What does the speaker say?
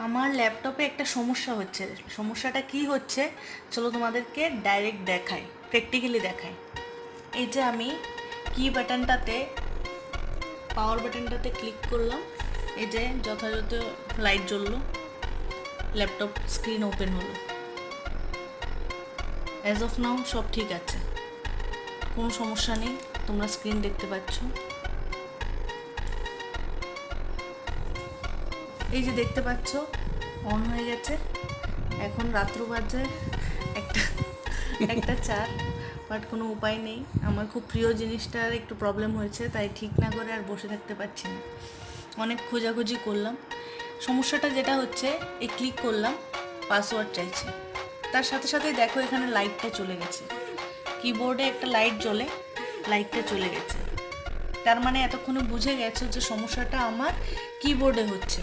আমার ল্যাপটপে একটা সমস্যা হচ্ছে। সমস্যাটা কি হচ্ছে চলো তোমাদেরকে ডাইরেক্ট দেখাই, প্র্যাকটিক্যালি দেখাই। এই যে আমি বাটনটাতে পাওয়ার বাটনটাতে ক্লিক করলাম, এই যে যথাযথ লাইট জ্বললো, ল্যাপটপ স্ক্রিন ওপেন হলো। অ্যাজ অফ নাও সব ঠিক আছে, কোনো সমস্যা নেই। তোমরা স্ক্রিন দেখতে পাচ্ছ, এই যে দেখতে পাচ্ছ অন হয়ে গেছে। এখন রাত্র বাজে একটা 1:04, বাট কোনো উপায় নেই। আমার খুব প্রিয় জিনিসটার একটু প্রবলেম হয়েছে, তাই ঠিক না করে আর বসে থাকতে পারছি না। অনেক খোঁজাখুঁজি করলাম। সমস্যাটা যেটা হচ্ছে, এই ক্লিক করলাম, পাসওয়ার্ড চাইছে, তার সাথে সাথে দেখো এখানে লাইটটা চলে গেছে। কিবোর্ডে একটা লাইট জ্বলে, লাইটটা চলে গেছে। তার মানে এতক্ষণে বুঝে গেছো যে সমস্যাটা আমার কিবোর্ডে হচ্ছে।